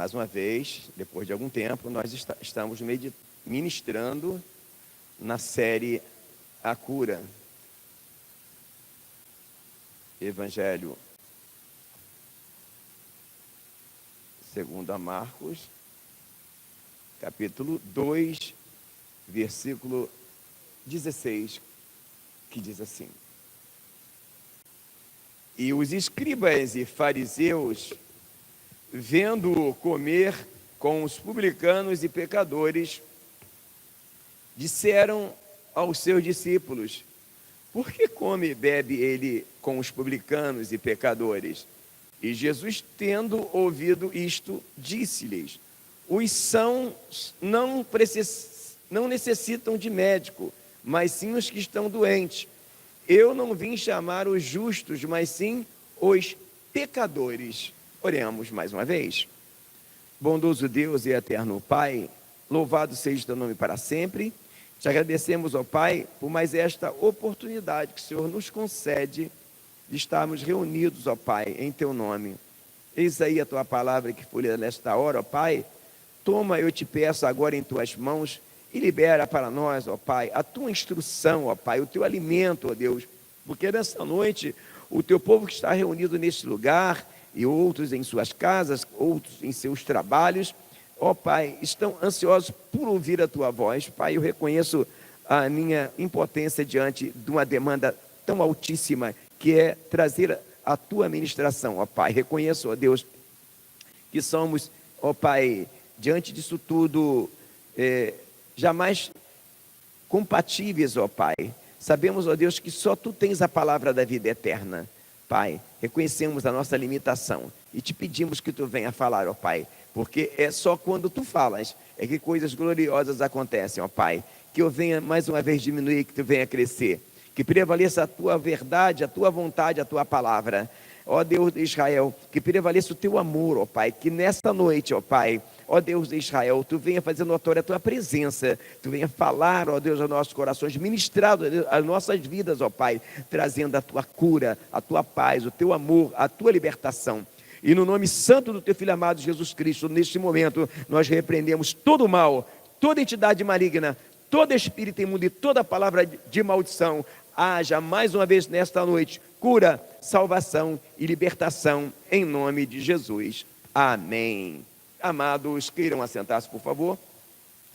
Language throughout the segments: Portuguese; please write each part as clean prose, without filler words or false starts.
Mais uma vez, depois de algum tempo, nós estamos ministrando na série A Cura. Evangelho segundo a Marcos, capítulo 2, versículo 16, que diz assim: E os escribas e fariseus, vendo-o comer com os publicanos e pecadores, disseram aos seus discípulos: Por que come e bebe ele com os publicanos e pecadores? E Jesus, tendo ouvido isto, disse-lhes: Os sãos não necessitam de médico, mas sim os que estão doentes. Eu não vim chamar os justos, mas sim os pecadores. Oremos mais uma vez. Bondoso Deus e eterno Pai, louvado seja o teu nome para sempre. Te agradecemos, ó Pai, por mais esta oportunidade que o Senhor nos concede de estarmos reunidos, ó Pai, em teu nome. Eis aí a tua palavra que foi lida nesta hora, ó Pai. Toma, eu te peço agora em tuas mãos e libera para nós, ó Pai, a tua instrução, ó Pai, o teu alimento, ó Deus, porque nessa noite o teu povo que está reunido neste lugar e outros em suas casas, outros em seus trabalhos, ó Pai, estão ansiosos por ouvir a tua voz. Pai, eu reconheço a minha impotência diante de uma demanda tão altíssima que é trazer a tua ministração, ó Pai. Reconheço, ó Deus, que somos, ó Pai, diante disso tudo, jamais compatíveis, ó Pai. Sabemos, ó Deus, que só tu tens a palavra da vida eterna. Pai, reconhecemos a nossa limitação e te pedimos que tu venha falar, ó Pai, porque é só quando tu falas é que coisas gloriosas acontecem, ó Pai. Que eu venha mais uma vez diminuir, que tu venha crescer, que prevaleça a tua verdade, a tua vontade, a tua palavra. Ó Deus de Israel, que prevaleça o teu amor, ó Pai, que nesta noite, ó Pai, ó Deus de Israel, tu venha fazer notória a tua presença, tu venha falar, ó Deus, aos nossos corações, ministrar as nossas vidas, ó Pai, trazendo a tua cura, a tua paz, o teu amor, a tua libertação. E no nome santo do teu Filho amado Jesus Cristo, neste momento, nós repreendemos todo o mal, toda entidade maligna, todo espírito imundo e toda palavra de maldição. Haja mais uma vez nesta noite cura, salvação e libertação em nome de Jesus. Amém. Amados, queiram assentar-se, por favor.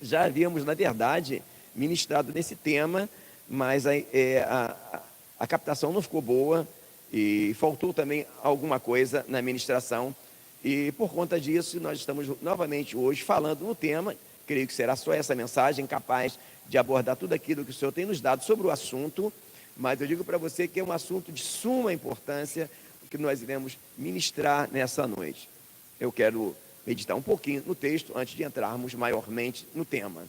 Já havíamos, na verdade, ministrado nesse tema, mas a captação não ficou boa e faltou também alguma coisa na ministração. E por conta disso, nós estamos novamente hoje falando no tema. Creio que será só essa mensagem capaz de abordar tudo aquilo que o Senhor tem nos dado sobre o assunto. Mas eu digo para você que é um assunto de suma importância que nós iremos ministrar nessa noite. Eu quero meditar um pouquinho no texto antes de entrarmos maiormente no tema.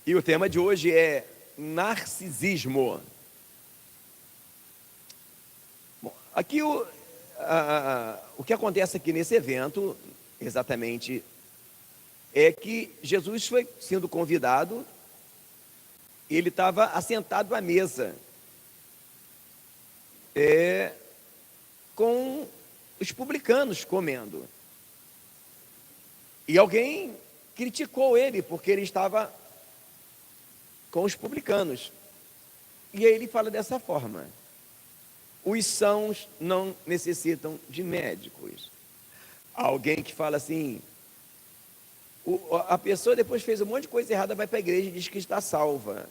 E o tema de hoje é narcisismo. Bom, aqui o que acontece aqui nesse evento, exatamente, é que Jesus foi sendo convidado, ele estava assentado à mesa, com os publicanos comendo. E alguém criticou ele, porque ele estava com os publicanos. E aí ele fala dessa forma: os sãos não necessitam de médicos. Alguém que fala assim, a pessoa depois fez um monte de coisa errada, vai para a igreja e diz que está salva.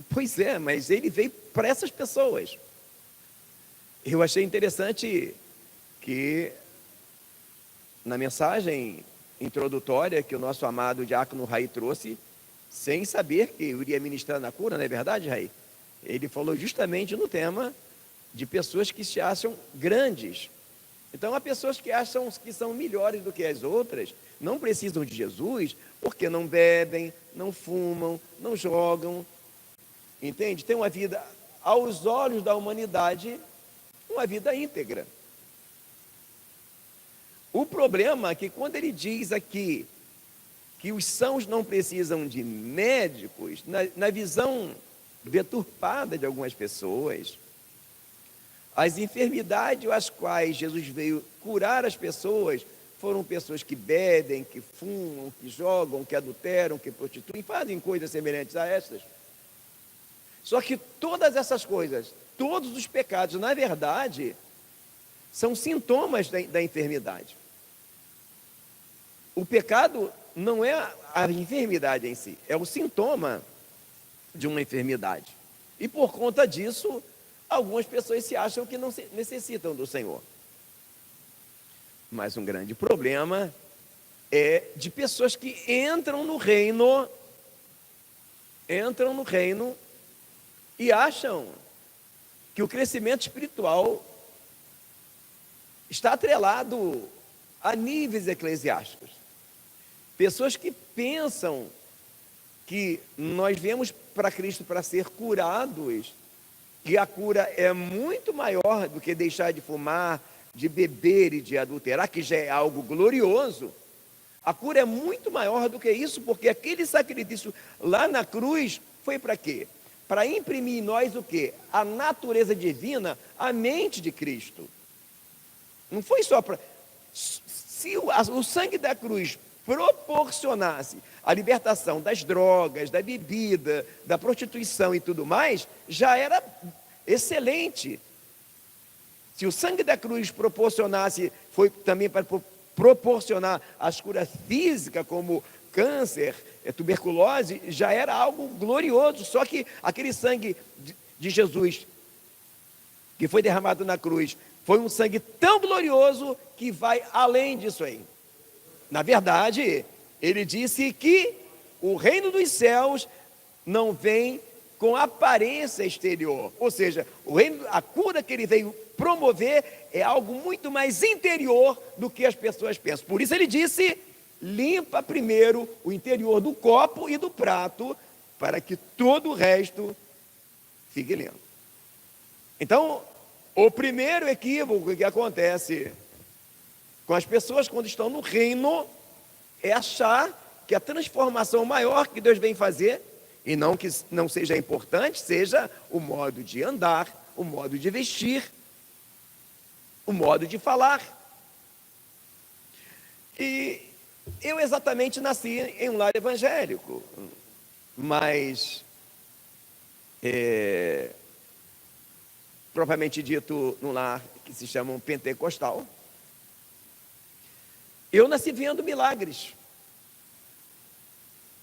Pois é, mas ele veio para essas pessoas. Eu achei interessante que na mensagem introdutória que o nosso amado diácono Raí trouxe, sem saber que eu iria ministrar na cura, não é verdade, Raí? Ele falou justamente no tema de pessoas que se acham grandes. Então, há pessoas que acham que são melhores do que as outras, não precisam de Jesus, porque não bebem, não fumam, não jogam, entende? Tem uma vida, aos olhos da humanidade, uma vida íntegra. O problema é que quando ele diz aqui que os sãos não precisam de médicos, na visão deturpada de algumas pessoas. As enfermidades às quais Jesus veio curar as pessoas foram pessoas que bebem, que fumam, que jogam, que adulteram, que prostituem, fazem coisas semelhantes a essas. Só que todas essas coisas, todos os pecados, na verdade, são sintomas da enfermidade. O pecado não é a enfermidade em si, é o sintoma de uma enfermidade. E por conta disso, algumas pessoas se acham que não necessitam do Senhor. Mas um grande problema é de pessoas que entram no reino e acham que o crescimento espiritual está atrelado a níveis eclesiásticos. Pessoas que pensam que nós viemos para Cristo para ser curados, e a cura é muito maior do que deixar de fumar, de beber e de adulterar, que já é algo glorioso. A cura é muito maior do que isso, porque aquele sacrifício lá na cruz foi para quê? Para imprimir em nós o quê? A natureza divina, a mente de Cristo. Não foi só para... Se o sangue da cruz proporcionasse a libertação das drogas, da bebida, da prostituição e tudo mais, já era excelente. Se o sangue da cruz proporcionasse, foi também para proporcionar as curas físicas, como câncer, tuberculose, já era algo glorioso. Só que aquele sangue de Jesus, que foi derramado na cruz, foi um sangue tão glorioso que vai além disso aí. Na verdade, ele disse que o reino dos céus não vem com aparência exterior. Ou seja, a cura que ele veio promover é algo muito mais interior do que as pessoas pensam. Por isso ele disse: limpa primeiro o interior do copo e do prato, para que todo o resto fique limpo. Então, o primeiro equívoco que acontece com as pessoas quando estão no reino é achar que a transformação maior que Deus vem fazer, e não que não seja importante, seja o modo de andar, o modo de vestir, o modo de falar. E eu exatamente nasci em um lar evangélico, mas propriamente dito num lar que se chama um pentecostal. Eu nasci vendo milagres.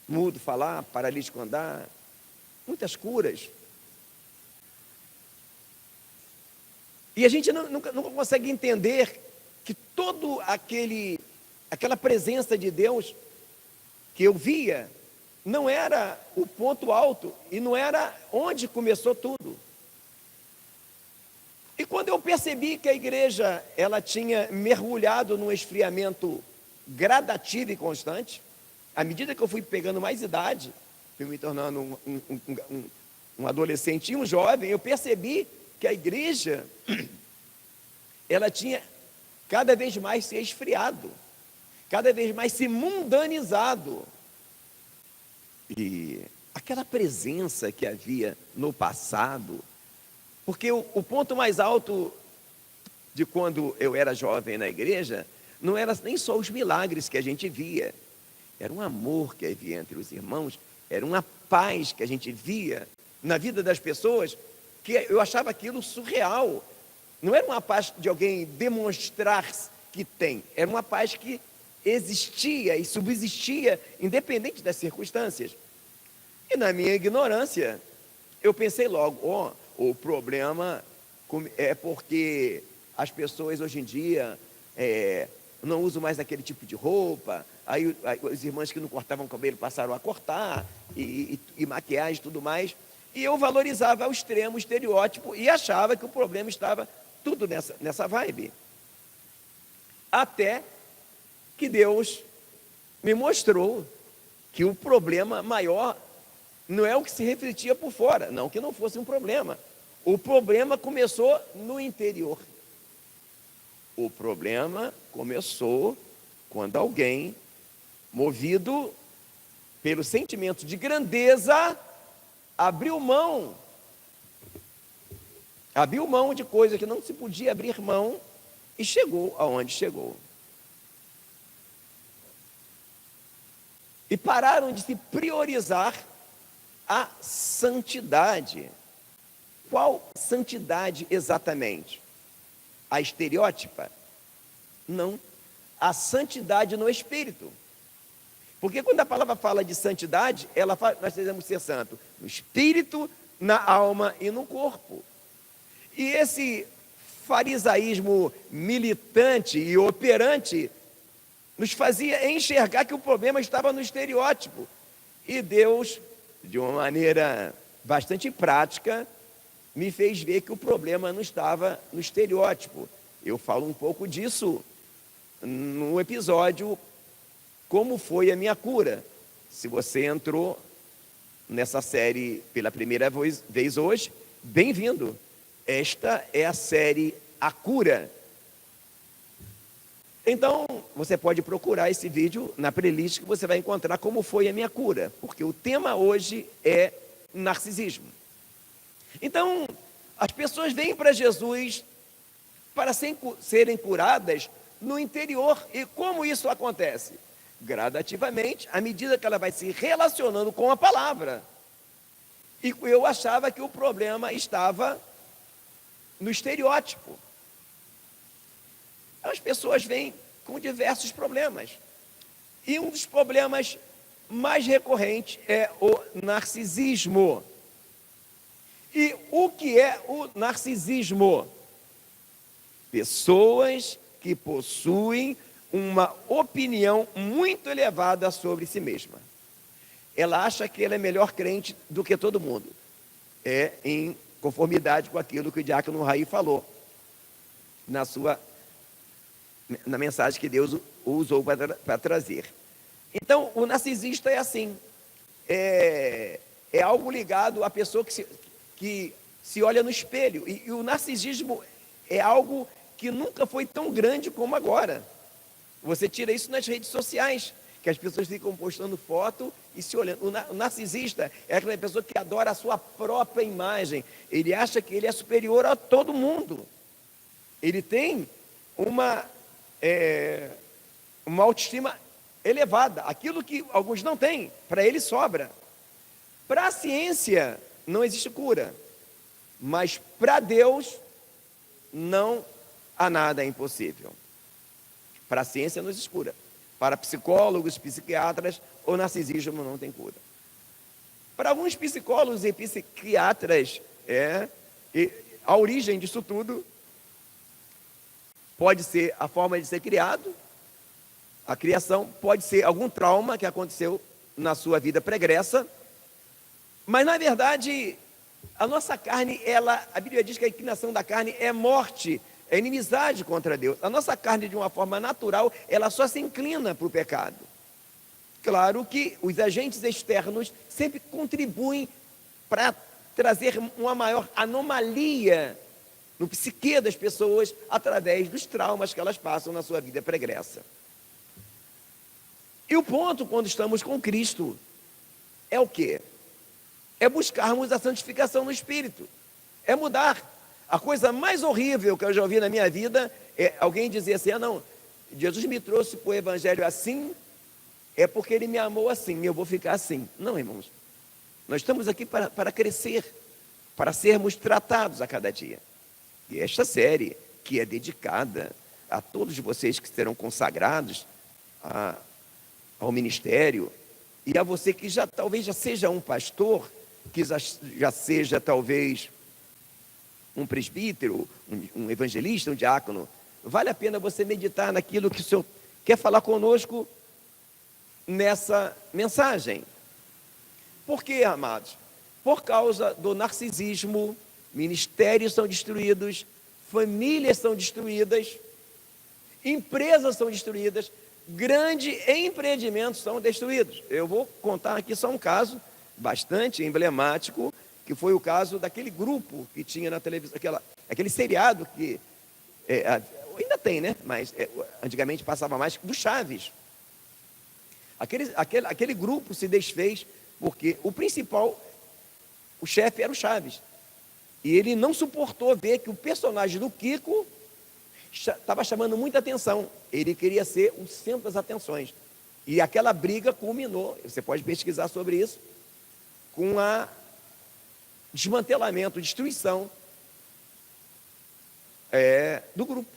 Mudo falar, paralítico andar, muitas curas. E a gente nunca consegue entender que todo aquela presença de Deus que eu via não era o ponto alto e não era onde começou tudo. E quando eu percebi que a igreja ela tinha mergulhado num esfriamento gradativo e constante, à medida que eu fui pegando mais idade, fui me tornando um adolescente e um jovem, eu percebi que a igreja ela tinha cada vez mais se esfriado, cada vez mais se mundanizado. E aquela presença que havia no passado, porque o ponto mais alto de quando eu era jovem na igreja, não era nem só os milagres que a gente via, era um amor que havia entre os irmãos, era uma paz que a gente via na vida das pessoas, que eu achava aquilo surreal. Não era uma paz de alguém demonstrar que tem, era uma paz que existia e subsistia, independente das circunstâncias. E na minha ignorância, eu pensei logo, o problema é porque as pessoas hoje em dia não usam mais aquele tipo de roupa, aí os irmãos que não cortavam o cabelo passaram a cortar, e maquiagem e tudo mais, e eu valorizava ao extremo o estereótipo e achava que o problema estava tudo nessa vibe. Até que Deus me mostrou que o problema maior não é o que se refletia por fora, não que não fosse um problema. O problema começou no interior. O problema começou quando alguém, movido pelo sentimento de grandeza, abriu mão de coisa que não se podia abrir mão e chegou aonde chegou. E pararam de se priorizar a santidade. Qual santidade exatamente? A estereótipa? Não. A santidade no espírito. Porque quando a palavra fala de santidade, ela fala, nós devemos ser santos no espírito, na alma e no corpo. E esse farisaísmo militante e operante nos fazia enxergar que o problema estava no estereótipo. E Deus, de uma maneira bastante prática, me fez ver que o problema não estava no estereótipo. Eu falo um pouco disso no episódio Como Foi a Minha Cura. Se você entrou nessa série pela primeira vez hoje, bem-vindo. Esta é a série A Cura. Então, você pode procurar esse vídeo na playlist que você vai encontrar Como Foi a Minha Cura, porque o tema hoje é narcisismo. Então, as pessoas vêm para Jesus para serem curadas no interior. E como isso acontece? Gradativamente, à medida que ela vai se relacionando com a palavra. E eu achava que o problema estava no estereótipo. As pessoas vêm com diversos problemas. E um dos problemas mais recorrentes é o narcisismo. E o que é o narcisismo? Pessoas que possuem uma opinião muito elevada sobre si mesma. Ela acha que ela é melhor crente do que todo mundo. É em conformidade com aquilo que o diácono Raí falou na mensagem que Deus usou para trazer. Então, o narcisista é assim. É algo ligado à pessoa que se olha no espelho. E o narcisismo é algo que nunca foi tão grande como agora. Você tira isso nas redes sociais, que as pessoas ficam postando foto e se olhando. O narcisista é aquela pessoa que adora a sua própria imagem. Ele acha que ele é superior a todo mundo. Ele tem uma autoestima elevada. Aquilo que alguns não têm, para ele sobra. Para a ciência não existe cura, mas para Deus não há nada impossível. Para a ciência não existe cura. Para psicólogos, psiquiatras, o narcisismo não tem cura. Para alguns psicólogos e psiquiatras, a origem disso tudo pode ser a forma de ser criado, a criação, pode ser algum trauma que aconteceu na sua vida pregressa, mas na verdade, a nossa carne, a Bíblia diz que a inclinação da carne é morte, é inimizade contra Deus. A nossa carne, de uma forma natural, ela só se inclina para o pecado. Claro que os agentes externos sempre contribuem para trazer uma maior anomalia no psique das pessoas através dos traumas que elas passam na sua vida pregressa. E o ponto, quando estamos com Cristo, é o quê? É buscarmos a santificação no Espírito. É mudar. A coisa mais horrível que eu já ouvi na minha vida é alguém dizer assim: não, Jesus me trouxe para o Evangelho assim, é porque Ele me amou assim, eu vou ficar assim. Não, irmãos. Nós estamos aqui para crescer, para sermos tratados a cada dia. E esta série, que é dedicada a todos vocês que serão consagrados ao ministério, e a você que talvez já seja um pastor, que já seja talvez um presbítero, um evangelista, um diácono, vale a pena você meditar naquilo que o Senhor quer falar conosco nessa mensagem. Por quê, amados? Por causa do narcisismo, ministérios são destruídos, famílias são destruídas, empresas são destruídas, grandes empreendimentos são destruídos. Eu vou contar aqui só um caso bastante emblemático, que foi o caso daquele grupo que tinha na televisão, aquele seriado que ainda tem, né? Mas antigamente passava mais, do Chaves. Aquele grupo se desfez porque o principal o chefe era o Chaves. E ele não suportou ver que o personagem do Kiko estava chamando muita atenção. Ele queria ser o centro das atenções. E aquela briga culminou, você pode pesquisar sobre isso, com a desmantelamento, destruição do grupo.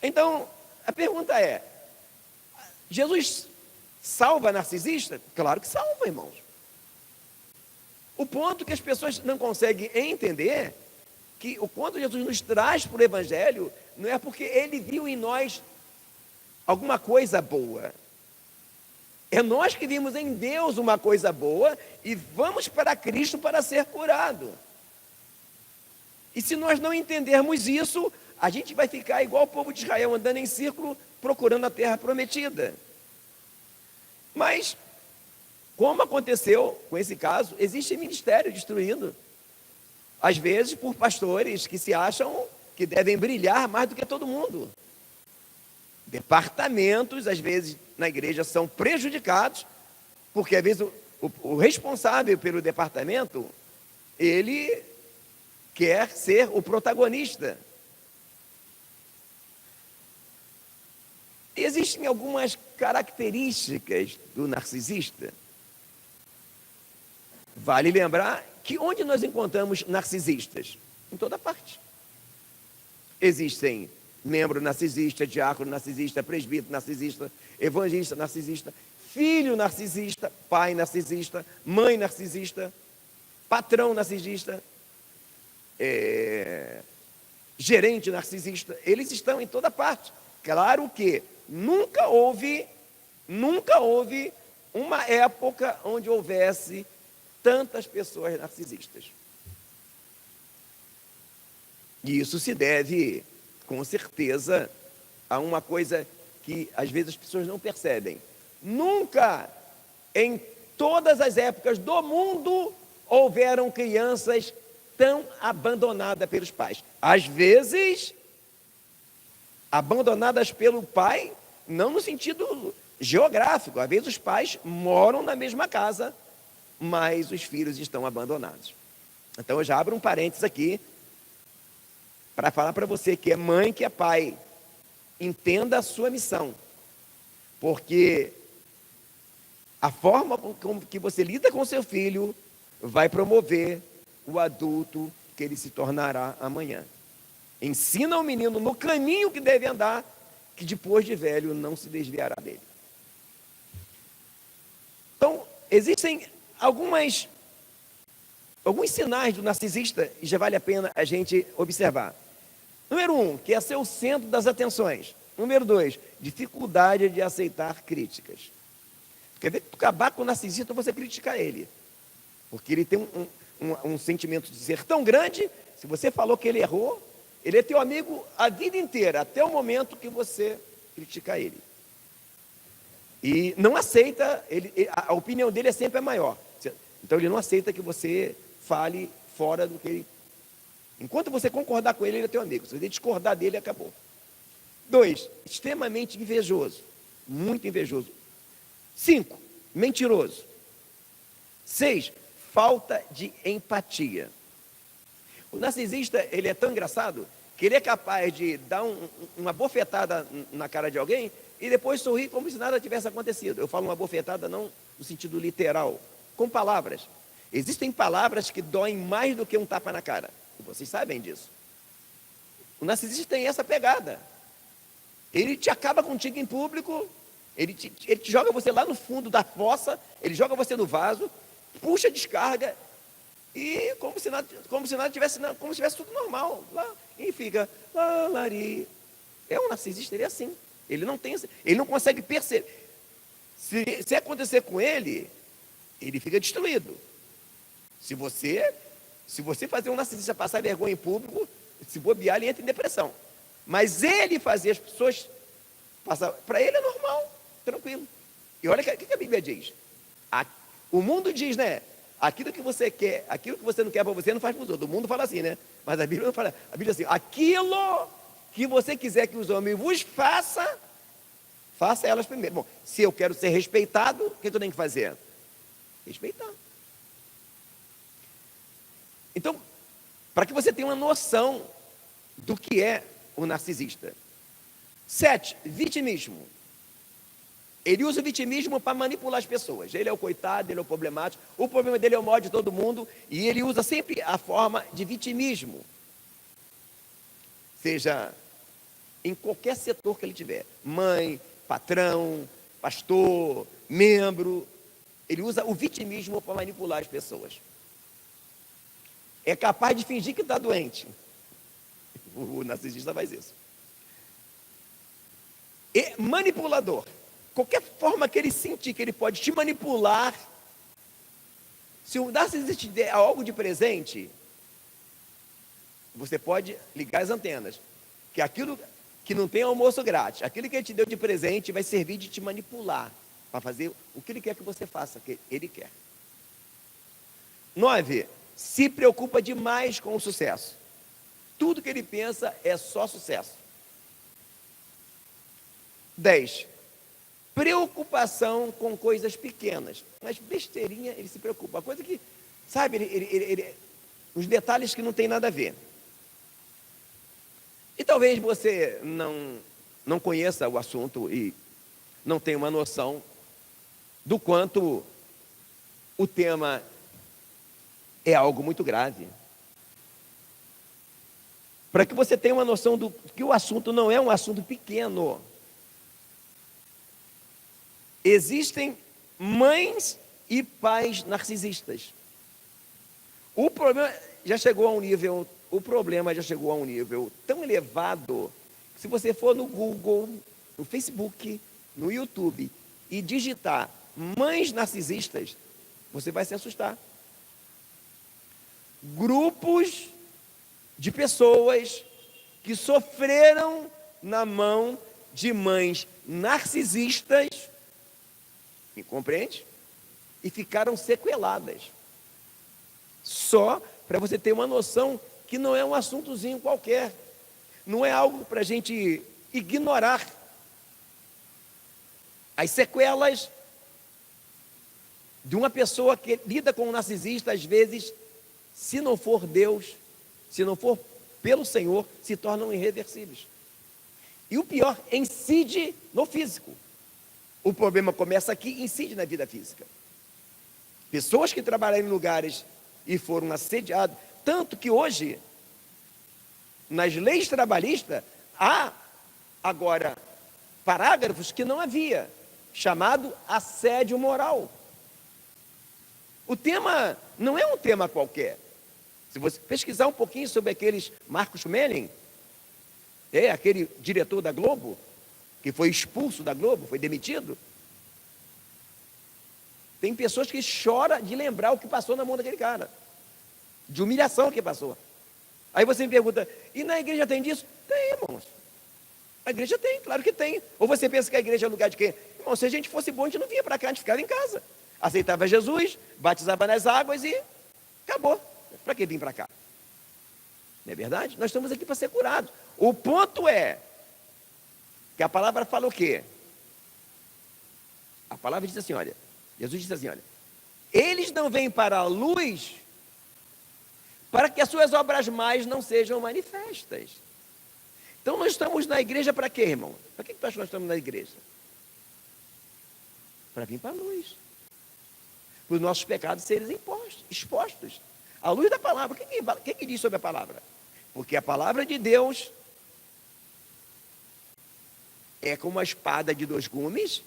Então, a pergunta é, Jesus salva narcisista? Claro que salva, irmãos. O ponto que as pessoas não conseguem entender, que o quanto Jesus nos traz para o Evangelho, não é porque Ele viu em nós alguma coisa boa. É nós que vimos em Deus uma coisa boa e vamos para Cristo para ser curado. E se nós não entendermos isso, a gente vai ficar igual o povo de Israel, andando em círculo, procurando a terra prometida. Mas, como aconteceu com esse caso, existe ministério destruído. Às vezes por pastores que se acham que devem brilhar mais do que todo mundo. Departamentos, às vezes, na igreja são prejudicados, porque às vezes o responsável pelo departamento, ele quer ser o protagonista. Existem algumas características do narcisista. Vale lembrar que onde nós encontramos narcisistas? Em toda parte. Existem membro narcisista, diácono narcisista, presbítero narcisista, evangelista narcisista, filho narcisista, pai narcisista, mãe narcisista, patrão narcisista, gerente narcisista. Eles estão em toda parte. Claro que nunca houve uma época onde houvesse tantas pessoas narcisistas. E isso se deve, com certeza, a uma coisa que às vezes as pessoas não percebem. Nunca, em todas as épocas do mundo, houveram crianças tão abandonadas pelos pais. Às vezes, abandonadas pelo pai, não no sentido geográfico. Às vezes os pais moram na mesma casa, mas os filhos estão abandonados. Então eu já abro um parênteses aqui, para falar para você que é mãe, que é pai, entenda a sua missão, porque a forma com que você lida com seu filho vai promover o adulto que ele se tornará amanhã. Ensina o menino no caminho que deve andar, que depois de velho não se desviará dele. Então, existem alguns sinais do narcisista, e já vale a pena a gente observar. Número 1, que é ser o centro das atenções. Número 2, dificuldade de aceitar críticas. Quer ver, acabar com o narcisista, você criticar ele. Porque ele tem um sentimento de ser tão grande, se você falou que ele errou, ele é teu amigo a vida inteira, até o momento que você criticar ele. E não aceita, a opinião dele é sempre a maior. Então ele não aceita que você fale fora do que ele... Enquanto você concordar com ele, ele é teu amigo. Se você discordar dele, acabou. 2, extremamente invejoso. Muito invejoso. 5, mentiroso. 6, falta de empatia. O narcisista, ele é tão engraçado que ele é capaz de dar uma bofetada na cara de alguém e depois sorrir como se nada tivesse acontecido. Eu falo uma bofetada não no sentido literal, com palavras. Existem palavras que doem mais do que um tapa na cara. E vocês sabem disso. O narcisista tem essa pegada. Ele te acaba contigo em público, ele te joga você lá no fundo da fossa, ele joga você no vaso, puxa a descarga, e como se nada tivesse, como se tivesse tudo normal. Lá, e fica, lari. É um narcisista, ele é assim. Ele não consegue perceber. Se acontecer com ele, ele fica destruído. Se você fazer um narcisista passar vergonha em público, se bobear, ele entra em depressão. Mas ele fazer as pessoas passar, para ele é normal, tranquilo. E olha o que a Bíblia diz. O mundo diz, né? Aquilo que você quer, aquilo que você não quer para você, não faz para os outros. O mundo fala assim, né? Mas a Bíblia não fala. A Bíblia diz assim, aquilo que você quiser que os homens vos faça elas primeiro. Bom, se eu quero ser respeitado, o que eu tenho que fazer? Respeitar. Então, para que você tenha uma noção do que é o narcisista. 7, vitimismo. Ele usa o vitimismo para manipular as pessoas. Ele é o coitado, ele é o problemático. O problema dele é o maior de todo mundo. E ele usa sempre a forma de vitimismo. Seja em qualquer setor que ele tiver. Mãe, patrão, pastor, membro. Ele usa o vitimismo para manipular as pessoas. É capaz de fingir que está doente. O narcisista faz isso. E manipulador. Qualquer forma que ele sentir que ele pode te manipular, se o narcisista te der algo de presente, você pode ligar as antenas. Que aquilo que não tem almoço grátis, aquilo que ele te deu de presente vai servir de te manipular, para fazer o que ele quer que você faça, que ele quer. 9, se preocupa demais com o sucesso. Tudo que ele pensa é só sucesso. 10, preocupação com coisas pequenas. Mas besteirinha ele se preocupa. Coisa que, sabe, os detalhes que não tem nada a ver. E talvez você não conheça o assunto e não tenha uma noção do quanto o tema é algo muito grave. Para que você tenha uma noção do que o assunto não é um assunto pequeno. Existem mães e pais narcisistas. O problema já chegou a um nível tão elevado que se você for no Google, no Facebook, no YouTube e digitar mães narcisistas, você vai se assustar. Grupos de pessoas que sofreram na mão de mães narcisistas, me compreende? E ficaram sequeladas. Só para você ter uma noção que não é um assuntozinho qualquer. Não é algo para a gente ignorar. As sequelas de uma pessoa que lida com um narcisista, às vezes, se não for Deus, se não for pelo Senhor, se tornam irreversíveis. E o pior, incide no físico. O problema começa aqui e incide na vida física. Pessoas que trabalharam em lugares e foram assediados, tanto que hoje, nas leis trabalhistas, há agora parágrafos que não havia, chamado assédio moral. O tema não é um tema qualquer. Se você pesquisar um pouquinho sobre aqueles Marcos Melling, aquele diretor da Globo, que foi expulso da Globo, foi demitido, tem pessoas que choram de lembrar o que passou na mão daquele cara, de humilhação que passou. Aí você me pergunta, e na igreja tem disso? Tem, irmãos. A igreja tem, claro que tem. Ou você pensa que a igreja é lugar de quem? Irmão, se a gente fosse bom, a gente não vinha para cá, a gente ficava em casa. Aceitava Jesus, batizava nas águas e acabou. Para que vir para cá? Não é verdade? Nós estamos aqui para ser curados. O ponto é que a palavra fala o quê? A palavra diz assim, olha, Jesus disse assim, olha, eles não vêm para a luz para que as suas obras mais não sejam manifestas. Então nós estamos na igreja para quê, irmão? Para que tu acha que nós estamos na igreja? Para vir para a luz. Para os nossos pecados serem expostos. À luz da palavra. O que diz sobre a palavra? Porque a palavra de Deus é como uma espada de 2 gumes,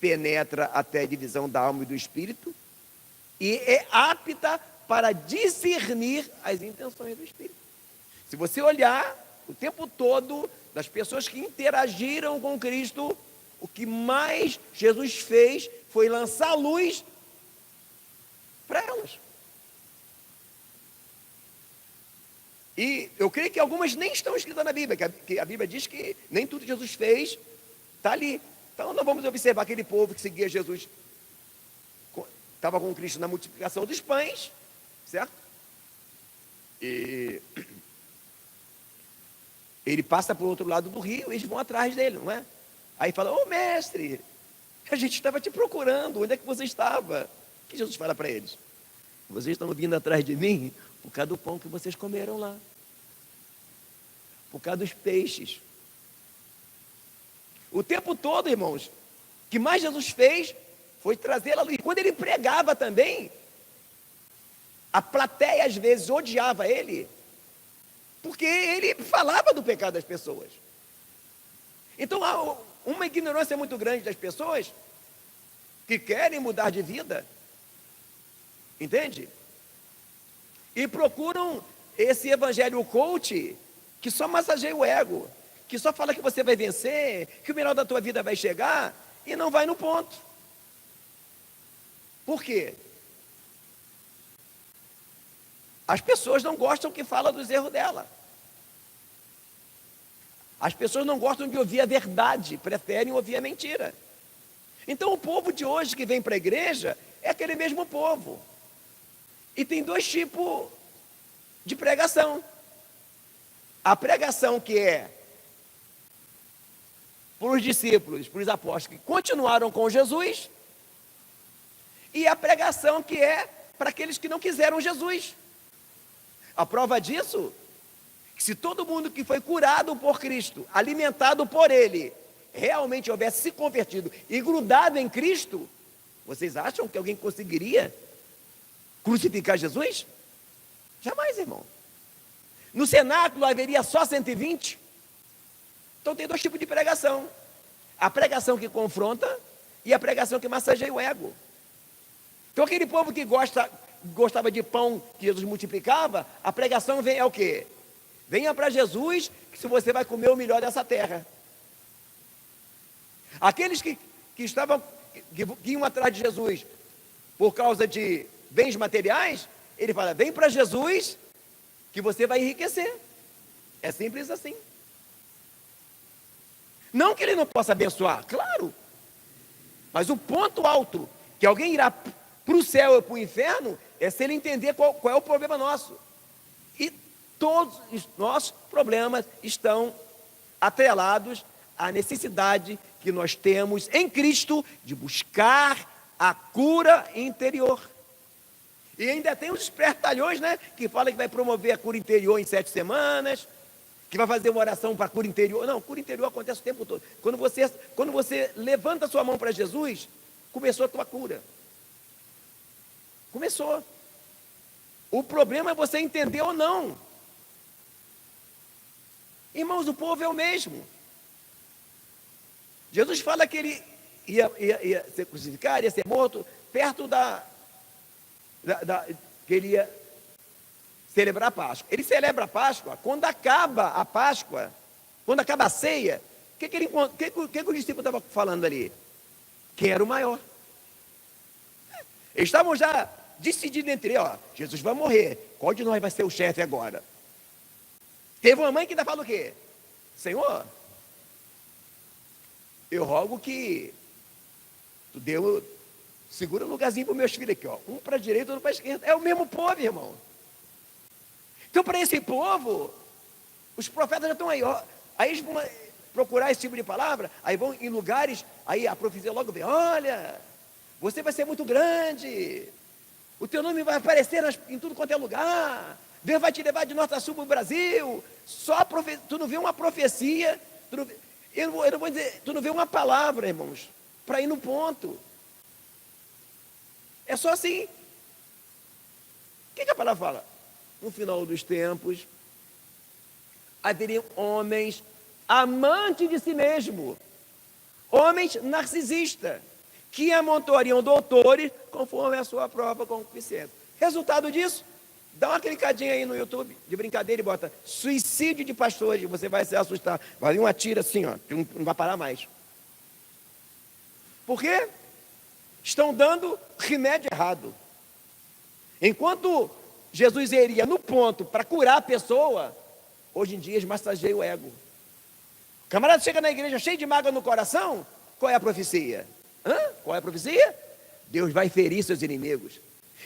penetra até a divisão da alma e do espírito, e é apta para discernir as intenções do espírito. Se você olhar o tempo todo das pessoas que interagiram com Cristo, o que mais Jesus fez foi lançar luz para elas. E eu creio que algumas nem estão escritas na Bíblia, que a Bíblia diz que nem tudo que Jesus fez está ali. Então nós vamos observar aquele povo que seguia Jesus, estava com Cristo na multiplicação dos pães, certo? E ele passa para o outro lado do rio e eles vão atrás dele, não é? Aí fala, ô mestre, a gente estava te procurando, onde é que você estava? O que Jesus fala para eles? Vocês estão vindo atrás de mim por causa do pão que vocês comeram lá, por causa dos peixes. O tempo todo, irmãos, o que mais Jesus fez foi trazer a luz. E quando ele pregava também, a plateia às vezes odiava ele, porque ele falava do pecado das pessoas. Então há uma ignorância muito grande das pessoas que querem mudar de vida, entende? E procuram esse evangelho coach que só massageia o ego, que só fala que você vai vencer, que o melhor da tua vida vai chegar e não vai no ponto. Por quê? As pessoas não gostam que fala dos erros dela. As pessoas não gostam de ouvir a verdade, preferem ouvir a mentira. Então o povo de hoje que vem para a igreja é aquele mesmo povo. E tem dois tipos de pregação. A pregação que é para os discípulos, para os apóstolos que continuaram com Jesus, e a pregação que é para aqueles que não quiseram Jesus. A prova disso, que se todo mundo que foi curado por Cristo, alimentado por Ele, realmente houvesse se convertido e grudado em Cristo, vocês acham que alguém conseguiria crucificar Jesus? Jamais, irmão. No cenáculo haveria só 120. Então tem dois tipos de pregação. A pregação que confronta e a pregação que massageia o ego. Então aquele povo que gostava de pão que Jesus multiplicava, a pregação é o quê? Venha para Jesus, que se você vai comer o melhor dessa terra. Aqueles que iam atrás de Jesus por causa de bens materiais, ele fala, vem para Jesus, que você vai enriquecer. É simples assim. Não que ele não possa abençoar, claro. Mas o ponto alto, que alguém irá para o céu ou para o inferno, é se ele entender qual é o problema nosso. E todos os nossos problemas estão atrelados à necessidade que nós temos em Cristo de buscar a cura interior. E ainda tem os espertalhões, né, que falam que vai promover a cura interior em 7 semanas, que vai fazer uma oração para a cura interior. Não, cura interior acontece o tempo todo. Quando você levanta a sua mão para Jesus, começou a tua cura. Começou. O problema é você entender ou não. Irmãos, o povo é o mesmo. Jesus fala que ele ia ser crucificado, ia ser morto, perto que ele ia celebrar a Páscoa. Ele celebra a Páscoa, quando acaba a Páscoa, quando acaba a ceia, o que o discípulo estava falando ali? Quem era o maior? Eles estavam já decididos entre eles, Jesus vai morrer, qual de nós vai ser o chefe agora? Teve uma mãe que ainda fala o quê? Senhor, eu rogo que tu segura um lugarzinho para os meus filhos aqui, um para a direita, outro para a esquerda. É o mesmo povo, irmão. Então, para esse povo, os profetas já estão aí, aí eles vão procurar esse tipo de palavra, aí vão em lugares, aí a profecia logo vem, olha, você vai ser muito grande, o teu nome vai aparecer em tudo quanto é lugar, Deus vai te levar de norte a sul para o Brasil, tu não vê uma profecia, eu não vou dizer, tu não vê uma palavra, irmãos, para ir no ponto. É só assim. O que a palavra fala? No final dos tempos, haveriam homens amantes de si mesmo, homens narcisistas, que amontoariam doutores conforme a sua própria concupiscência. Resultado disso, dá uma clicadinha aí no YouTube, de brincadeira, e bota suicídio de pastores, você vai se assustar. Vai vir uma tira assim, que não vai parar mais. Por quê? Estão dando remédio errado. Enquanto Jesus iria no ponto para curar a pessoa, hoje em dia eles massageiam o ego. O camarada chega na igreja cheio de mágoa no coração, qual é a profecia? Qual é a profecia? Deus vai ferir seus inimigos.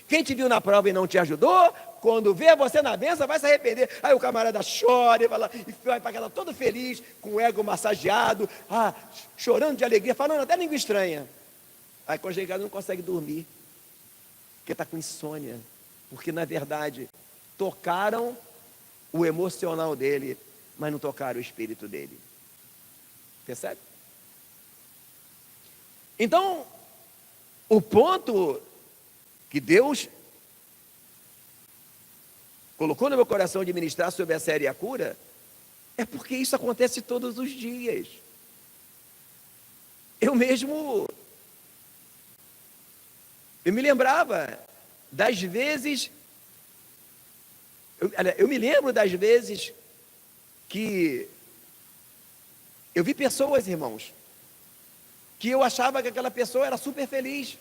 Quem te viu na prova e não te ajudou, quando vê você na bênção, vai se arrepender. Aí o camarada chora e vai para aquela todo feliz, com o ego massageado, chorando de alegria, falando até língua estranha. Aí quando chega não consegue dormir, porque está com insônia. porque na verdade tocaram o emocional dele, mas não tocaram o espírito dele. Percebe? Então, o ponto que Deus colocou no meu coração de ministrar sobre a série A Cura é porque isso acontece todos os dias. Eu mesmo, eu me lembrava das vezes, eu me lembro das vezes que eu vi pessoas, irmãos, que eu achava que aquela pessoa era super feliz,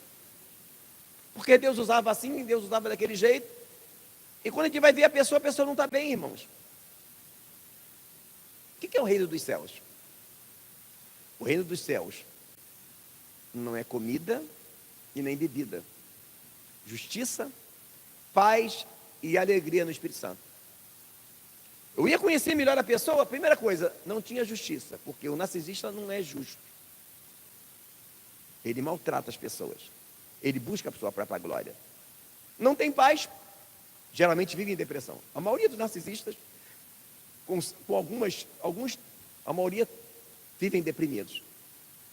porque Deus usava assim, Deus usava daquele jeito, e quando a gente vai ver a pessoa não está bem, irmãos. O que é o reino dos céus? O reino dos céus não é comida e nem bebida. Justiça, paz e alegria no Espírito Santo. Eu ia conhecer melhor a pessoa, a primeira coisa, não tinha justiça, porque o narcisista não é justo. Ele maltrata as pessoas. Ele busca a sua própria glória. Não tem paz, geralmente vive em depressão. A maioria dos narcisistas, a maioria vivem deprimidos.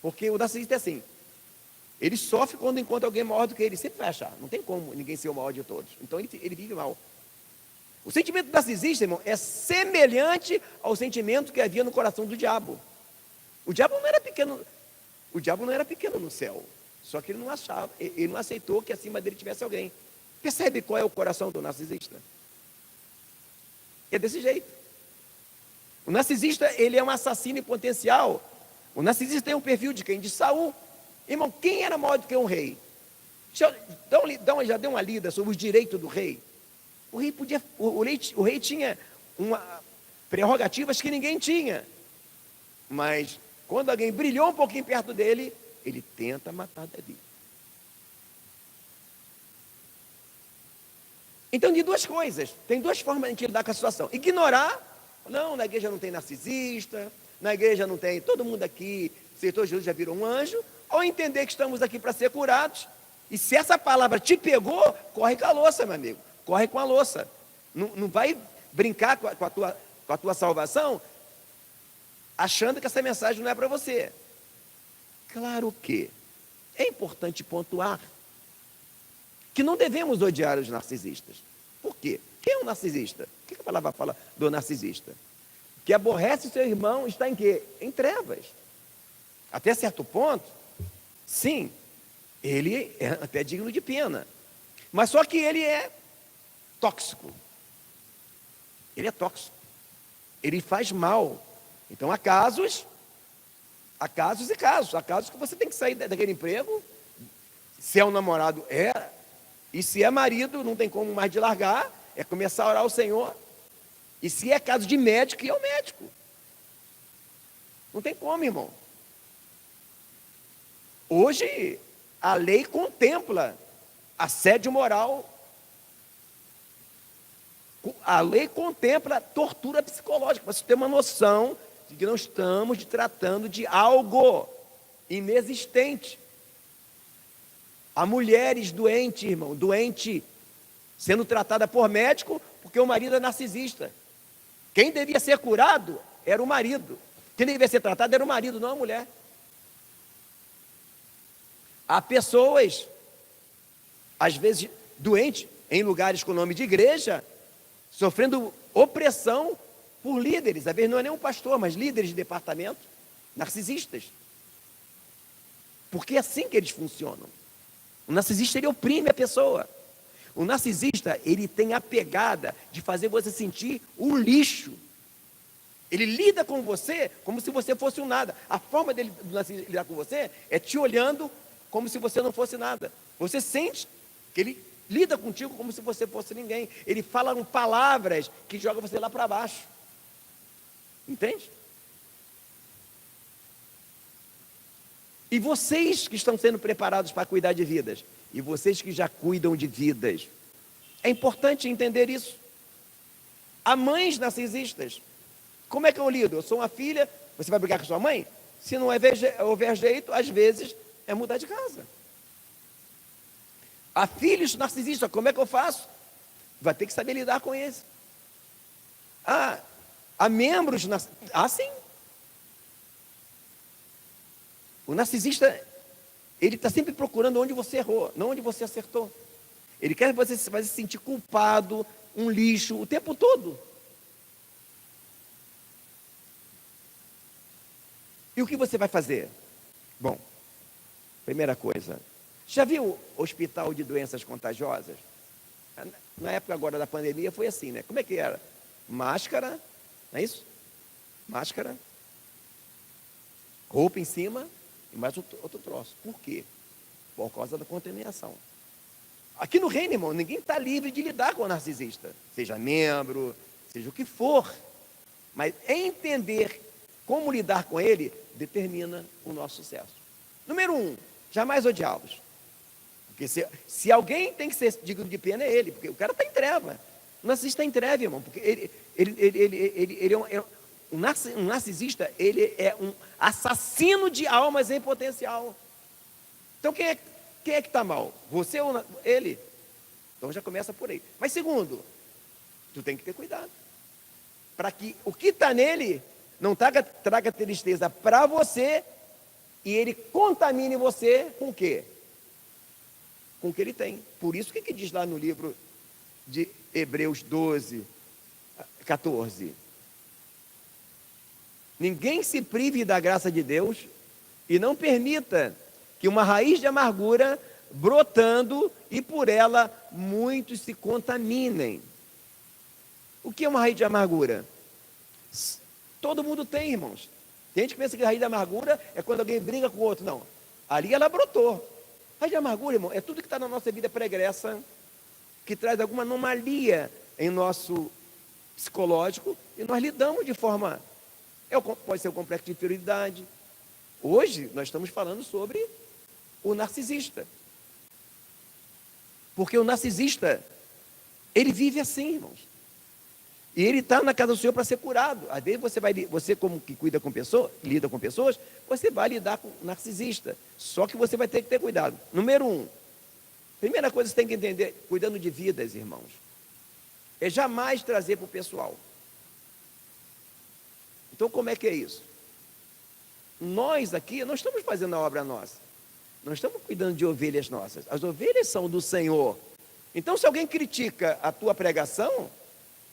Porque o narcisista é assim, ele sofre quando encontra alguém maior do que ele, sempre vai achar, não tem como ninguém ser o maior de todos. Então ele vive mal. O sentimento narcisista, irmão, é semelhante ao sentimento que havia no coração do diabo. O diabo não era pequeno no céu, só que ele não aceitou que acima dele tivesse alguém. Percebe qual é o coração do narcisista? É desse jeito. O narcisista, ele é um assassino em potencial. O narcisista tem um perfil de quem? De Saul. Irmão, quem era maior do que um rei? Já deu uma lida sobre os direitos do rei. O rei tinha prerrogativas que ninguém tinha. Mas quando alguém brilhou um pouquinho perto dele, ele tenta matar Davi. Então, de duas coisas, tem duas formas de a gente lidar com a situação. Ignorar, não, na igreja não tem narcisista, na igreja não tem, todo mundo aqui, aceitou Jesus, já virou um anjo, ou entender que estamos aqui para ser curados, e se essa palavra te pegou, corre com a louça, meu amigo, corre com a louça. Não vai brincar com a tua salvação, achando que essa mensagem não é para você. Claro que é importante pontuar que não devemos odiar os narcisistas. Por quê? Quem é um narcisista? O que a palavra fala do narcisista? Que aborrece seu irmão está em quê? Em trevas. Até certo ponto, sim, ele é até digno de pena. Mas só que ele é tóxico. Ele é tóxico. Ele faz mal. Então há casos e casos. Há casos que você tem que sair daquele emprego. Se é um namorado, e se é marido, não tem como mais de largar, é começar a orar ao Senhor. E se é caso de médico, é o médico. Não tem como, irmão. Hoje, a lei contempla assédio moral. A lei contempla tortura psicológica, para você ter uma noção de que não estamos tratando de algo inexistente. Há mulheres doentes, irmão, sendo tratada por médico porque o marido é narcisista. Quem devia ser curado era o marido. Quem devia ser tratado era o marido, não a mulher. Há pessoas, às vezes doentes, em lugares com nome de igreja, sofrendo opressão por líderes. Às vezes não é nem um pastor, mas líderes de departamento, narcisistas. Porque é assim que eles funcionam. O narcisista, ele oprime a pessoa. O narcisista, ele tem a pegada de fazer você sentir um lixo. Ele lida com você como se você fosse um nada. A forma dele lidar com você é te olhando como se você não fosse nada. Você sente que ele lida contigo como se você fosse ninguém. Ele fala palavras que jogam você lá para baixo. Entende? E vocês que estão sendo preparados para cuidar de vidas, e vocês que já cuidam de vidas, é importante entender isso. Há mães narcisistas. Como é que eu lido? Eu sou uma filha, você vai brigar com sua mãe? Se não houver jeito, às vezes, é mudar de casa. Há filhos narcisistas, como é que eu faço? vai ter que saber lidar com isso. Há membros, sim. O narcisista, ele está sempre procurando onde você errou, não onde você acertou. Ele quer que você se sentir culpado, um lixo, o tempo todo. E o que você vai fazer? Bom, primeira coisa, já viu o hospital de doenças contagiosas? Na época agora da pandemia foi assim, né? Como é que era? Máscara, não é isso? Máscara, roupa em cima e mais outro troço. Por quê? Por causa da contaminação. Aqui no reino, irmão, ninguém está livre de lidar com o narcisista, seja membro, seja o que for. Mas entender como lidar com ele determina o nosso sucesso. Número 1, jamais odiá-los. Porque se alguém tem que ser digno de pena, é ele, porque o cara está em treva. O narcisista está em treva, irmão, porque um narcisista, ele é um assassino de almas em potencial. Então quem é que está mal? Você ou ele? Então já começa por aí. Mas segundo, tu tem que ter cuidado, para que o que está nele não traga tristeza para você e ele contamine você com o quê? Com o que ele tem. Por isso, o que diz lá no livro de Hebreus 12, 14? Ninguém se prive da graça de Deus e não permita que uma raiz de amargura brotando e por ela muitos se contaminem. O que é uma raiz de amargura? Todo mundo tem, irmãos. Tem gente que pensa que a raiz de amargura é quando alguém briga com o outro. Não, ali ela brotou. Raiz de amargura, irmão, é tudo que está na nossa vida pregressa, que traz alguma anomalia em nosso psicológico, e nós lidamos de forma... pode ser o complexo de inferioridade. Hoje, nós estamos falando sobre o narcisista. Porque o narcisista, ele vive assim, irmãos. E ele está na casa do Senhor para ser curado. Às vezes você como que lida com pessoas, você vai lidar com o narcisista. Só que você vai ter que ter cuidado. Número 1, primeira coisa que você tem que entender, cuidando de vidas, irmãos, é jamais trazer para o pessoal. Então como é que é isso? Nós aqui não estamos fazendo a obra nossa. Nós estamos cuidando de ovelhas nossas. As ovelhas são do Senhor. Então se alguém critica a tua pregação,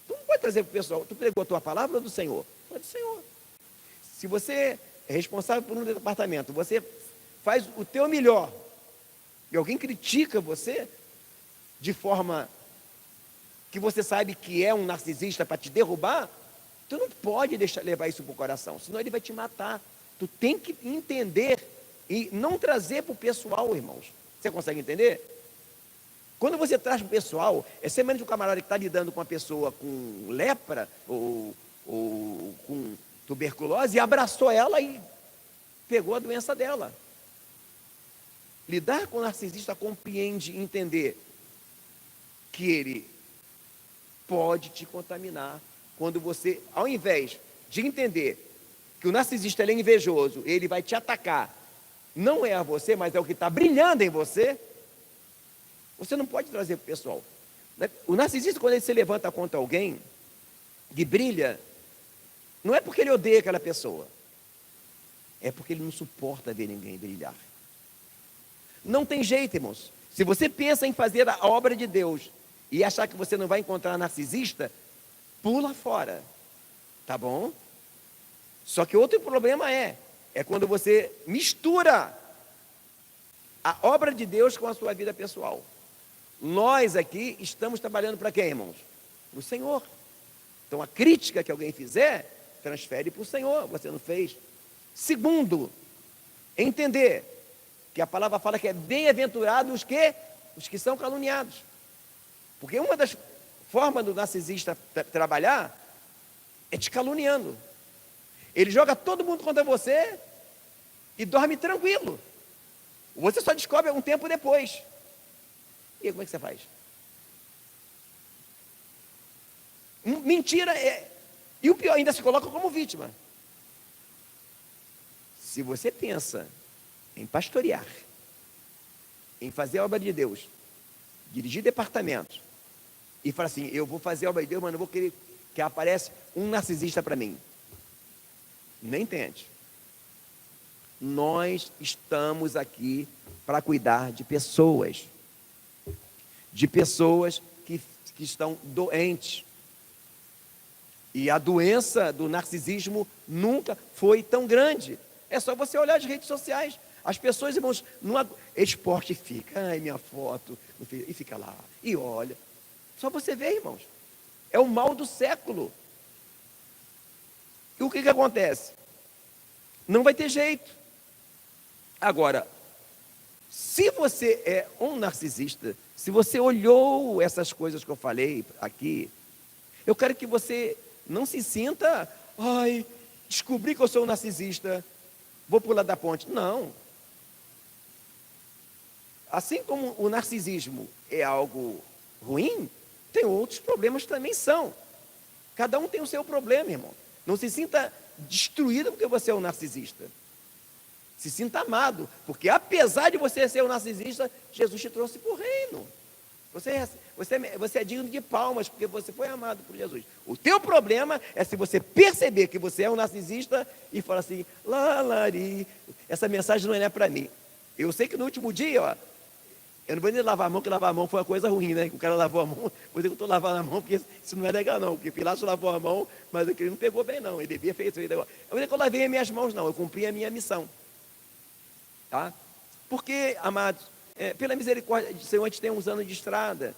tu não pode trazer para o pessoal. Tu pregou a tua palavra ou do Senhor? É do Senhor. Se você é responsável por um departamento, você faz o teu melhor, e alguém critica você de forma que você sabe que é um narcisista para te derrubar, tu não pode levar isso para o coração, senão ele vai te matar. Tu tem que entender e não trazer para o pessoal, irmãos. Você consegue entender? Quando você traz para o pessoal, é semelhante um camarada que está lidando com uma pessoa com lepra ou com tuberculose e abraçou ela e pegou a doença dela. Lidar com o narcisista compreende entender que ele pode te contaminar quando você, ao invés de entender que o narcisista ele é invejoso, ele vai te atacar, não é a você, mas é o que está brilhando em você, você não pode trazer para o pessoal. O narcisista, quando ele se levanta contra alguém que brilha, não é porque ele odeia aquela pessoa, é porque ele não suporta ver ninguém brilhar. Não tem jeito, irmãos. Se você pensa em fazer a obra de Deus e achar que você não vai encontrar narcisista, pula fora, tá bom? Só que outro problema é quando você mistura a obra de Deus com a sua vida pessoal. Nós aqui estamos trabalhando para quem, irmãos? Para o Senhor. Então a crítica que alguém fizer, transfere para o Senhor, você não fez. Segundo, entender que a palavra fala que é bem-aventurados os que são caluniados. Porque uma das formas do narcisista trabalhar é te caluniando. Ele joga todo mundo contra você e dorme tranquilo. Você só descobre um tempo depois. E aí, como é que você faz? Mentira e o pior, ainda se coloca como vítima. Se você pensa em pastorear, em fazer a obra de Deus, dirigir departamentos, e fala assim, eu vou fazer a obra de Deus, mas não vou querer que apareça um narcisista para mim. Nem tente. Nós estamos aqui para cuidar de pessoas que estão doentes. E a doença do narcisismo nunca foi tão grande. É só você olhar as redes sociais. As pessoas, irmãos, eles fica, ai, minha foto, e fica lá, e olha. Só você vê, irmãos. É o mal do século. E o que acontece? Não vai ter jeito. Agora, se você é um narcisista, se você olhou essas coisas que eu falei aqui, eu quero que você não se sinta, ai, descobri que eu sou um narcisista, vou pular da ponte. Não. Assim como o narcisismo é algo ruim, tem outros problemas que também são. Cada um tem o seu problema, irmão. Não se sinta destruído porque você é um narcisista. Se sinta amado, porque apesar de você ser um narcisista, Jesus te trouxe para o reino. Você é digno de palmas, porque você foi amado por Jesus. O teu problema é se você perceber que você é um narcisista e falar assim, Lari, essa mensagem não é para mim. Eu sei que no último dia, ó, eu não vou nem lavar a mão, porque lavar a mão foi uma coisa ruim, né? O cara lavou a mão, vou dizer que eu estou lavando a mão, porque isso não é legal não, porque Pilatos lavou a mão, mas ele não pegou bem não, ele devia ter feito isso. Eu vou dizer que eu lavei as minhas mãos não, eu cumpri a minha missão. Tá? Porque, amados, pela misericórdia do Senhor, a gente tem uns anos de estrada,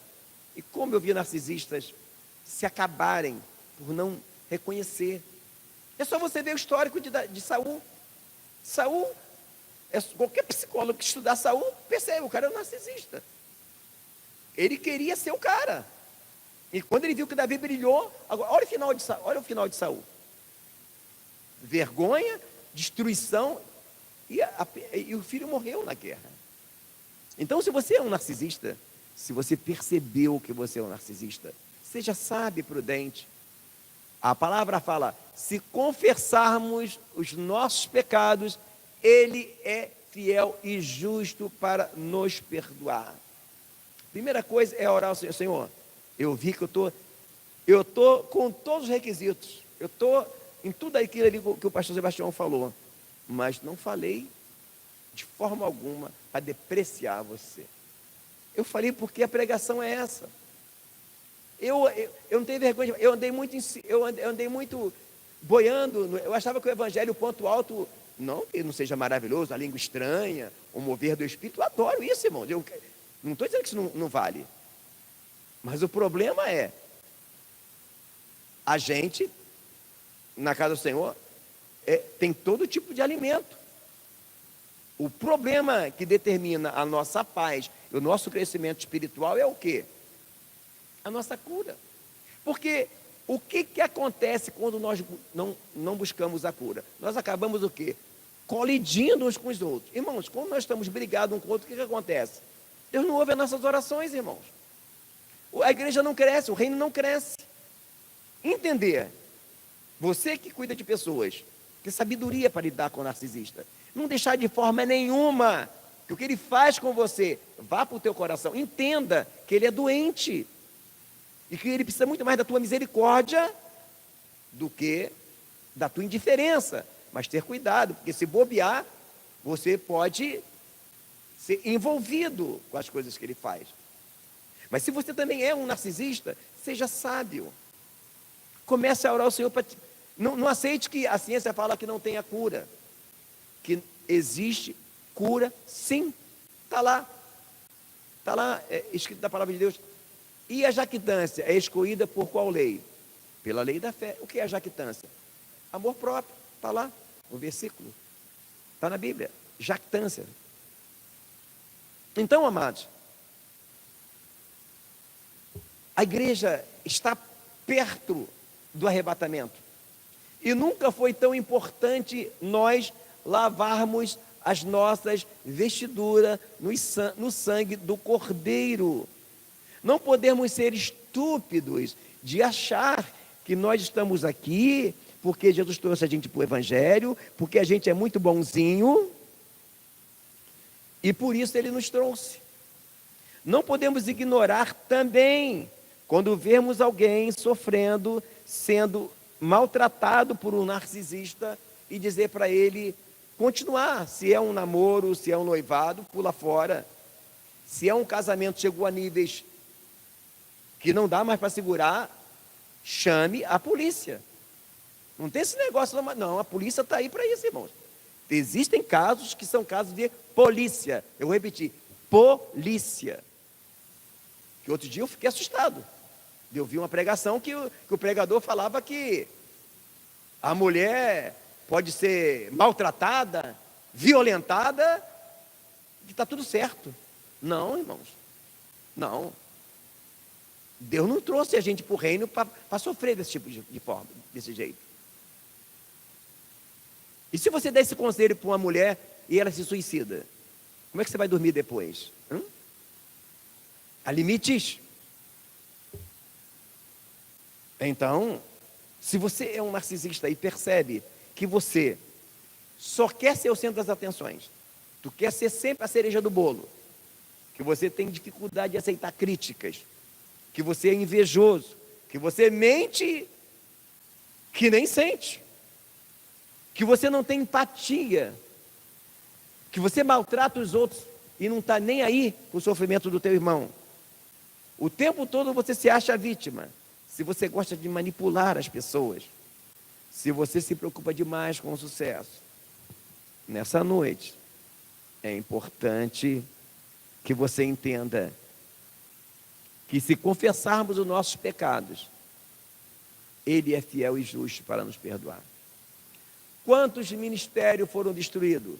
e como eu vi narcisistas se acabarem por não reconhecer. É só você ver o histórico de Saul. Saul, qualquer psicólogo que estudar Saul, percebe, o cara é um narcisista. Ele queria ser o cara. E quando ele viu que Davi brilhou, agora, olha o final de Saul. Vergonha, destruição, e o filho morreu na guerra. Então, se você é um narcisista, se você percebeu que você é um narcisista, seja sábio e prudente. A palavra fala, se confessarmos os nossos pecados, Ele é fiel e justo para nos perdoar. Primeira coisa é orar ao Senhor. Senhor, eu vi que eu estou com todos os requisitos. Eu estou em tudo aquilo ali que o pastor Sebastião falou. Mas não falei de forma alguma a depreciar você. Eu falei porque a pregação é essa. Eu não tenho vergonha, eu andei muito boiando, eu achava que o evangelho, o ponto alto, não que não seja maravilhoso, a língua estranha, o mover do Espírito, eu adoro isso, irmão. Eu não estou dizendo que isso não vale. Mas o problema é, a gente, na casa do Senhor, tem todo tipo de alimento. O problema que determina a nossa paz e o nosso crescimento espiritual é o quê? A nossa cura. Porque o que acontece quando nós não buscamos a cura? Nós acabamos o quê? Colidindo uns com os outros. Irmãos, quando nós estamos brigados um com o outro, o que acontece? Deus não ouve as nossas orações, irmãos. A igreja não cresce, o reino não cresce. Entender, você que cuida de pessoas, ter sabedoria para lidar com o narcisista. Não deixar de forma nenhuma que o que ele faz com você vá para o teu coração. Entenda que ele é doente e que ele precisa muito mais da tua misericórdia do que da tua indiferença. Mas ter cuidado, porque se bobear, você pode ser envolvido com as coisas que ele faz. Mas se você também é um narcisista, seja sábio. Comece a orar ao Senhor para não aceite que a ciência fala que não tenha cura. Que existe cura, sim. Está lá. Está lá escrito na palavra de Deus. E a jactância é escolhida por qual lei? Pela lei da fé. O que é a jactância? Amor próprio. Está lá, no versículo. Está na Bíblia. Jactância. Então, amados, a igreja está perto do arrebatamento. E nunca foi tão importante nós lavarmos as nossas vestiduras no sangue do Cordeiro. Não podemos ser estúpidos de achar que nós estamos aqui porque Jesus trouxe a gente para o Evangelho, porque a gente é muito bonzinho, e por isso Ele nos trouxe. Não podemos ignorar também quando vemos alguém sofrendo, sendo maltratado por um narcisista, e dizer para ele continuar. Se é um namoro, se é um noivado, pula fora. Se é um casamento, chegou a níveis que não dá mais para segurar, chame a polícia. Não tem esse negócio, não, a polícia está aí para isso, irmãos. Existem casos que são casos de polícia. Eu vou repetir, polícia. Que outro dia eu fiquei assustado. Eu vi uma pregação que o pregador falava que a mulher pode ser maltratada, violentada, que está tudo certo. Não, irmãos, não. Deus não trouxe a gente para o reino para sofrer desse tipo de forma, desse jeito. E se você der esse conselho para uma mulher e ela se suicida, como é que você vai dormir depois? Há limites. Então, se você é um narcisista e percebe que você só quer ser o centro das atenções, tu quer ser sempre a cereja do bolo, que você tem dificuldade de aceitar críticas, que você é invejoso, que você mente que nem sente, que você não tem empatia, que você maltrata os outros e não está nem aí com o sofrimento do teu irmão. O tempo todo você se acha vítima. Se você gosta de manipular as pessoas, se você se preocupa demais com o sucesso, nessa noite é importante que você entenda que se confessarmos os nossos pecados, Ele é fiel e justo para nos perdoar. Quantos ministérios foram destruídos?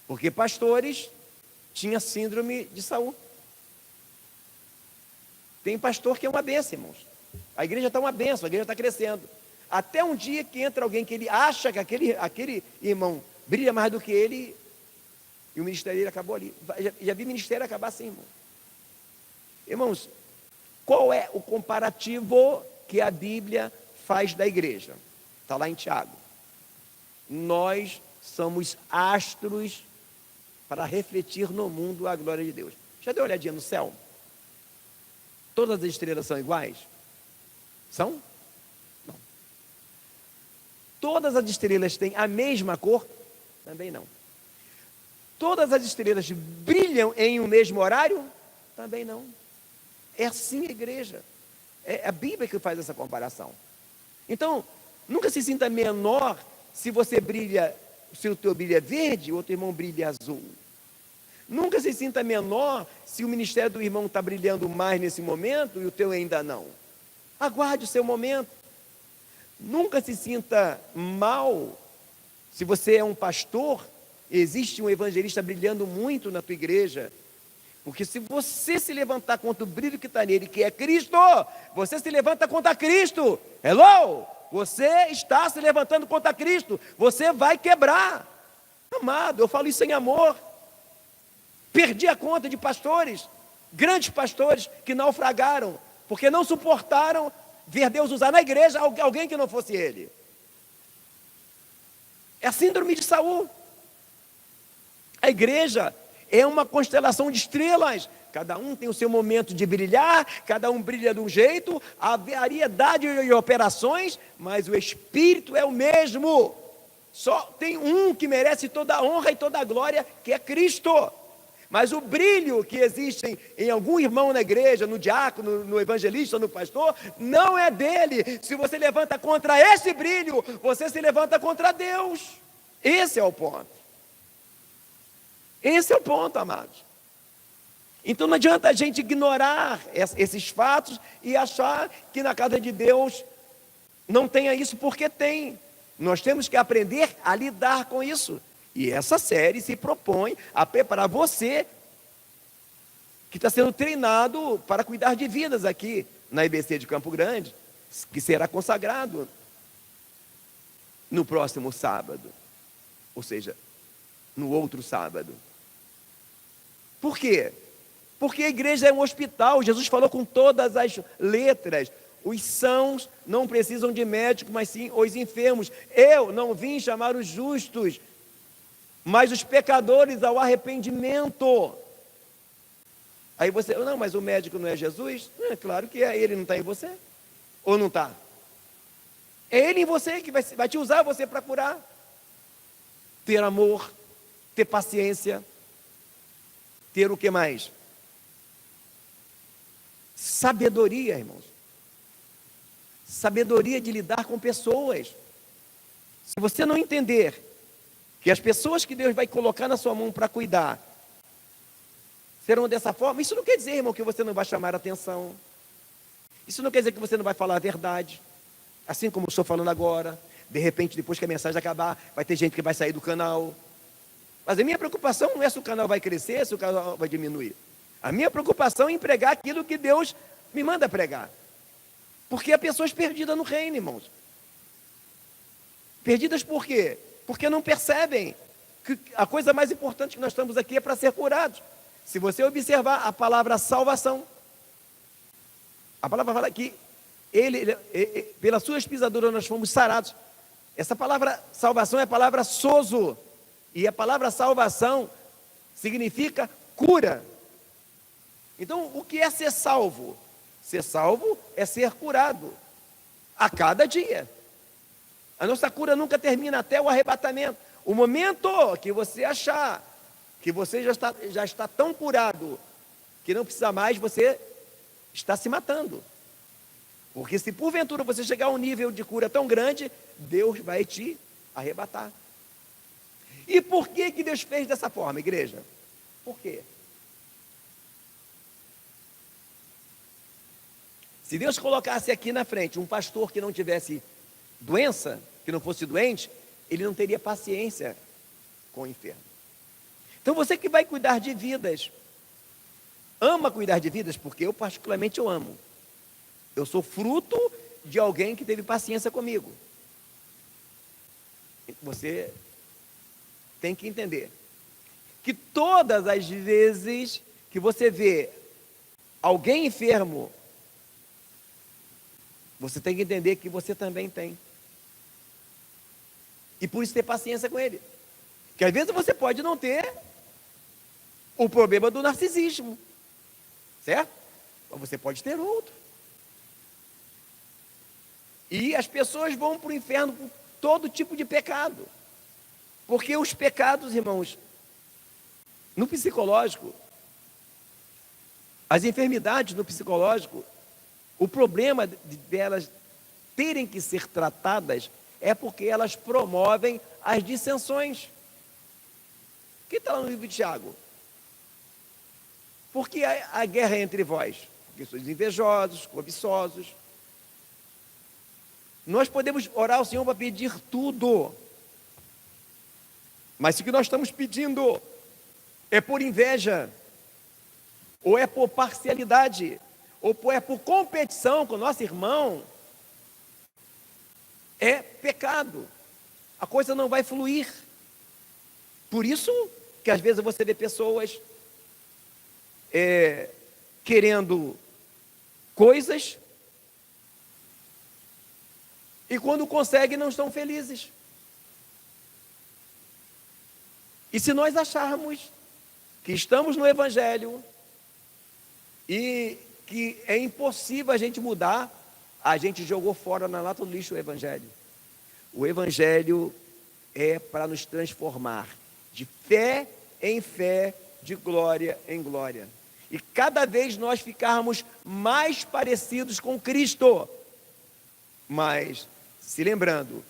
Porque pastores tinham síndrome de Saul. Tem pastor que é uma bênção, irmãos. A igreja está uma bênção, a igreja está crescendo. Até um dia que entra alguém que ele acha que aquele irmão brilha mais do que ele, e o ministério dele acabou ali. Já vi ministério acabar assim, irmão. Irmãos, qual é o comparativo que a Bíblia faz da igreja? Está lá em Tiago. Nós somos astros para refletir no mundo a glória de Deus. Já deu uma olhadinha no céu? Todas as estrelas são iguais? São? Não. Todas as estrelas têm a mesma cor? Também não. Todas as estrelas brilham em um mesmo horário? Também não. É assim a igreja. É a Bíblia que faz essa comparação. Então, nunca se sinta menor se você brilha, se o teu brilho é verde, o outro irmão brilha azul. Nunca se sinta menor se o ministério do irmão está brilhando mais nesse momento e o teu ainda não. Aguarde o seu momento. Nunca se sinta mal se você é um pastor, existe um evangelista brilhando muito na tua igreja. Porque se você se levantar contra o brilho que está nele, que é Cristo, você se levanta contra Cristo. Hello? Você está se levantando contra Cristo. Você vai quebrar. Amado, eu falo isso em amor. Perdi a conta de pastores, grandes pastores que naufragaram, porque não suportaram ver Deus usar na igreja alguém que não fosse ele. É a síndrome de Saul. A igreja é uma constelação de estrelas. Cada um tem o seu momento de brilhar, cada um brilha de um jeito, há variedade de operações, mas o Espírito é o mesmo. Só tem um que merece toda a honra e toda a glória, que é Cristo. Mas o brilho que existe em algum irmão na igreja, no diácono, no evangelista, no pastor, não é dele. Se você levanta contra esse brilho, você se levanta contra Deus. Esse é o ponto. Esse é o ponto, amados. Então não adianta a gente ignorar esses fatos e achar que na casa de Deus não tenha isso, porque tem. Nós temos que aprender a lidar com isso. E essa série se propõe a preparar você, que está sendo treinado para cuidar de vidas aqui na IBC de Campo Grande, que será consagrado no próximo sábado, ou seja, no outro sábado. Por quê? Porque a igreja é um hospital. Jesus falou com todas as letras. Os sãos não precisam de médico, mas sim os enfermos. Eu não vim chamar os justos, mas os pecadores ao arrependimento. Aí você, não, mas o médico não é Jesus? Claro que é, ele não está em você. Ou não está? É ele em você que vai te usar você para curar. Ter amor, ter paciência, ter o que mais? Sabedoria, irmãos. Sabedoria de lidar com pessoas. Se você não entender que as pessoas que Deus vai colocar na sua mão para cuidar serão dessa forma, isso não quer dizer, irmão, que você não vai chamar a atenção. Isso não quer dizer que você não vai falar a verdade, assim como eu estou falando agora. De repente, depois que a mensagem acabar, vai ter gente que vai sair do canal. Mas a minha preocupação não é se o canal vai crescer, se o canal vai diminuir. A minha preocupação é em pregar aquilo que Deus me manda pregar. Porque há pessoas perdidas no reino, irmãos. Perdidas por quê? Porque não percebem que a coisa mais importante que nós estamos aqui é para ser curados. Se você observar a palavra salvação, a palavra fala que pelas suas pisaduras nós fomos sarados. Essa palavra salvação é a palavra sozo. E a palavra salvação significa cura. Então, o que é ser salvo? Ser salvo é ser curado a cada dia. A nossa cura nunca termina até o arrebatamento. O momento que você achar que você já está tão curado que não precisa mais, você está se matando. Porque se porventura você chegar a um nível de cura tão grande, Deus vai te arrebatar. E por que que Deus fez dessa forma, igreja? Por quê? Se Deus colocasse aqui na frente um pastor que não tivesse doença, que não fosse doente, ele não teria paciência com o enfermo. Então você que vai cuidar de vidas, ama cuidar de vidas, porque eu particularmente eu amo. Eu sou fruto de alguém que teve paciência comigo. Você tem que entender que todas as vezes que você vê alguém enfermo, você tem que entender que você também tem. E por isso ter paciência com ele. Que às vezes você pode não ter o problema do narcisismo, certo? Mas você pode ter outro. E as pessoas vão para o inferno por todo tipo de pecado. Porque os pecados, irmãos, no psicológico, as enfermidades no psicológico, o problema delas terem que ser tratadas é porque elas promovem as dissensões. O que está lá no livro de Tiago? Por que a guerra é entre vós? Porque sois invejosos, cobiçosos. Nós podemos orar ao Senhor para pedir tudo. Mas se o que nós estamos pedindo é por inveja, ou é por parcialidade, ou é por competição com o nosso irmão, é pecado. A coisa não vai fluir. Por isso que às vezes você vê pessoas querendo coisas e quando conseguem não estão felizes. E se nós acharmos que estamos no Evangelho e que é impossível a gente mudar, a gente jogou fora na lata do lixo o Evangelho. O Evangelho é para nos transformar de fé em fé, de glória em glória. E cada vez nós ficarmos mais parecidos com Cristo. Mas, se lembrando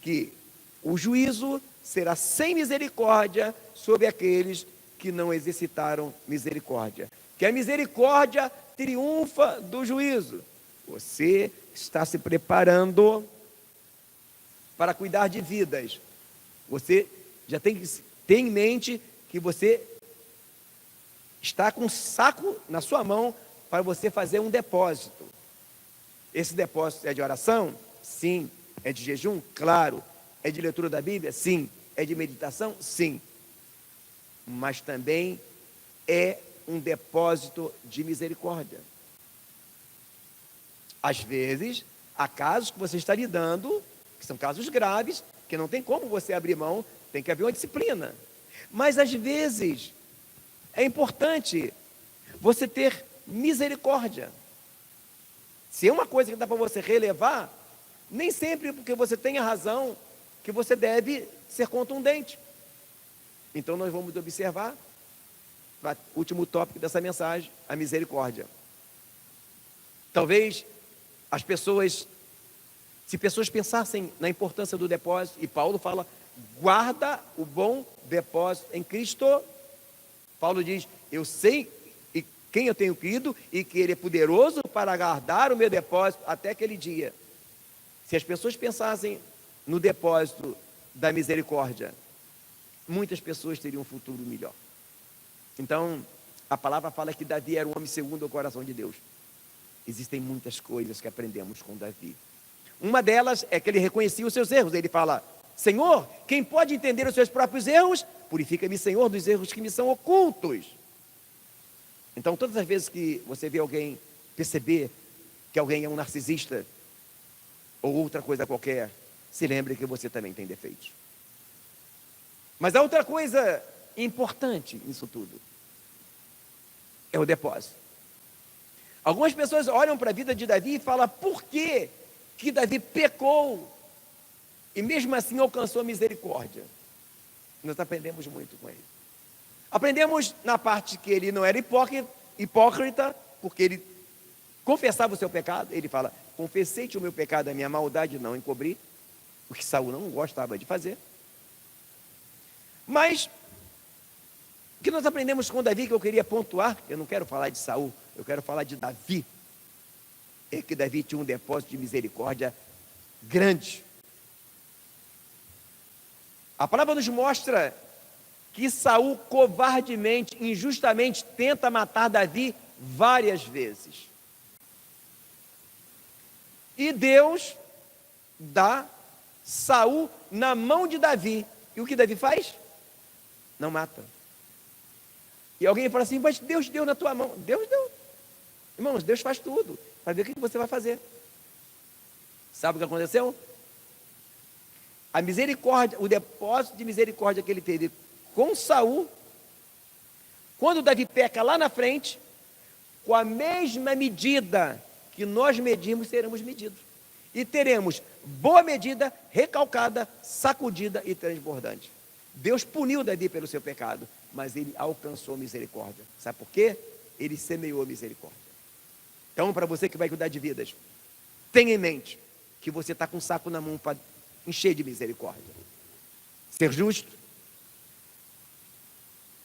que o juízo será sem misericórdia sobre aqueles que não exercitaram misericórdia. Que a misericórdia triunfa do juízo. Você está se preparando para cuidar de vidas. Você já tem que ter em mente que você está com um saco na sua mão para você fazer um depósito. Esse depósito é de oração? Sim. É de jejum? Claro. É de leitura da Bíblia? Sim. É de meditação? Sim. Mas também é um depósito de misericórdia. Às vezes, há casos que você está lidando, que são casos graves, que não tem como você abrir mão, tem que haver uma disciplina. Mas às vezes, é importante, você ter misericórdia. Se é uma coisa que dá para você relevar, nem sempre porque você tenha razão que você deve ser contundente. Então nós vamos observar o último tópico dessa mensagem, a misericórdia. Talvez as pessoas, se pessoas pensassem na importância do depósito, e Paulo fala, guarda o bom depósito em Cristo. Paulo diz, eu sei quem eu tenho crido e que Ele é poderoso para guardar o meu depósito até aquele dia. Se as pessoas pensassem no depósito da misericórdia, muitas pessoas teriam um futuro melhor. Então, a palavra fala que Davi era um homem segundo o coração de Deus. Existem muitas coisas que aprendemos com Davi. Uma delas é que ele reconhecia os seus erros. Ele fala, Senhor, quem pode entender os seus próprios erros? Purifica-me, Senhor, dos erros que me são ocultos. Então, todas as vezes que você vê alguém perceber que alguém é um narcisista ou outra coisa qualquer, se lembre que você também tem defeitos. Mas a outra coisa importante nisso tudo é o depósito. Algumas pessoas olham para a vida de Davi e falam, por que Davi pecou e mesmo assim alcançou a misericórdia? Nós aprendemos muito com ele. Aprendemos na parte que ele não era hipócrita, porque ele confessava o seu pecado. Ele fala, confessei-te o meu pecado, a minha maldade não encobri, o que Saul não gostava de fazer. Mas o que nós aprendemos com Davi, que eu queria pontuar, eu não quero falar de Saul, eu quero falar de Davi, é que Davi tinha um depósito de misericórdia grande. A palavra nos mostra que Saul covardemente, injustamente tenta matar Davi várias vezes. E Deus dá Saul na mão de Davi. E o que Davi faz? Não mata. E alguém fala assim, mas Deus deu na tua mão. Deus deu. Irmãos, Deus faz tudo para ver o que você vai fazer. Sabe o que aconteceu? A misericórdia, o depósito de misericórdia que ele teve com Saul, quando Davi peca lá na frente, com a mesma medida que nós medimos, seremos medidos. E teremos boa medida, recalcada, sacudida e transbordante. Deus puniu Davi pelo seu pecado, mas ele alcançou misericórdia. Sabe por quê? Ele semeou misericórdia. Então, para você que vai cuidar de vidas, tenha em mente que você está com um saco na mão para encher de misericórdia. Ser justo,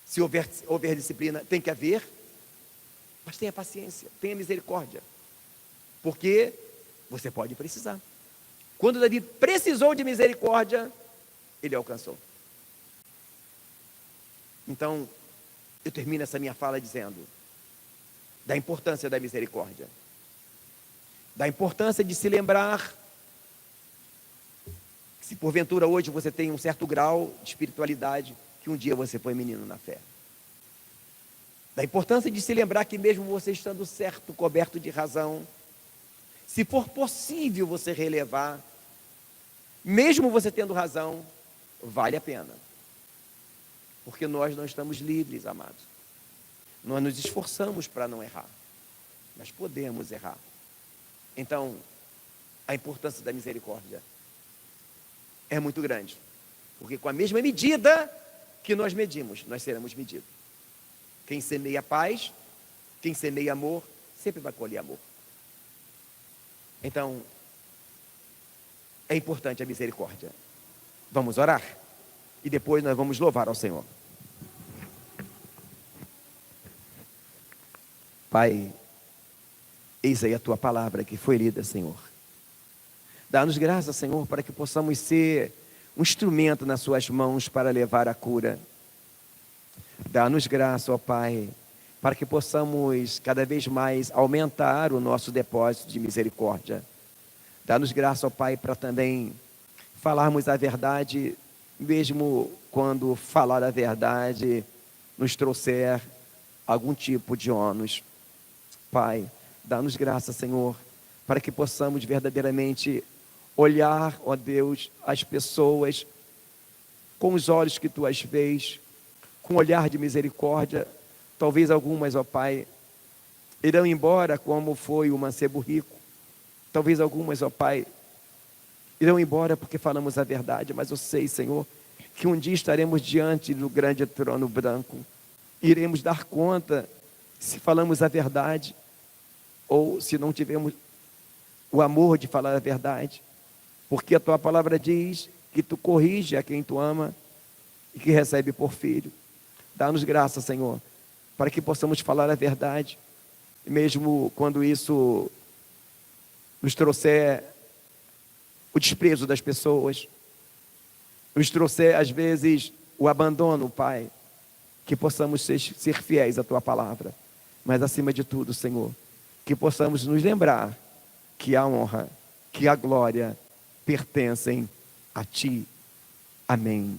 se houver disciplina, tem que haver, mas tenha paciência, tenha misericórdia, porque você pode precisar. Quando Davi precisou de misericórdia, ele alcançou. Então, eu termino essa minha fala dizendo da importância da misericórdia, da importância de se lembrar que se porventura hoje você tem um certo grau de espiritualidade, que um dia você foi menino na fé. Da importância de se lembrar que mesmo você estando certo, coberto de razão, se for possível você relevar, mesmo você tendo razão, vale a pena. Porque nós não estamos livres, amados. Nós nos esforçamos para não errar, mas podemos errar. Então, a importância da misericórdia é muito grande. Porque com a mesma medida que nós medimos, nós seremos medidos. Quem semeia paz, quem semeia amor, sempre vai colher amor. Então, é importante a misericórdia. Vamos orar? E depois nós vamos louvar ao Senhor. Pai, eis aí a tua palavra que foi lida, Senhor. Dá-nos graça, Senhor, para que possamos ser um instrumento nas suas mãos para levar a cura. Dá-nos graça, ó Pai, para que possamos cada vez mais aumentar o nosso depósito de misericórdia. Dá-nos graça, ó Pai, para também falarmos a verdade, mesmo quando falar a verdade nos trouxer algum tipo de ônus. Pai, dá-nos graça, Senhor, para que possamos verdadeiramente olhar, ó Deus, as pessoas com os olhos que Tu as vês, com um olhar de misericórdia. Talvez algumas, ó Pai, irão embora como foi o mancebo rico. Talvez algumas, ó Pai, irão embora porque falamos a verdade, mas eu sei, Senhor, que um dia estaremos diante do grande trono branco. Iremos dar conta se falamos a verdade ou se não tivermos o amor de falar a verdade. Porque a tua palavra diz que tu corrige a quem tu ama e que recebe por filho. Dá-nos graça, Senhor, para que possamos falar a verdade, mesmo quando isso nos trouxer o desprezo das pessoas, nos trouxer às vezes o abandono, Pai, que possamos ser fiéis à tua palavra, mas acima de tudo, Senhor, que possamos nos lembrar que a honra, que a glória pertencem a ti. Amém.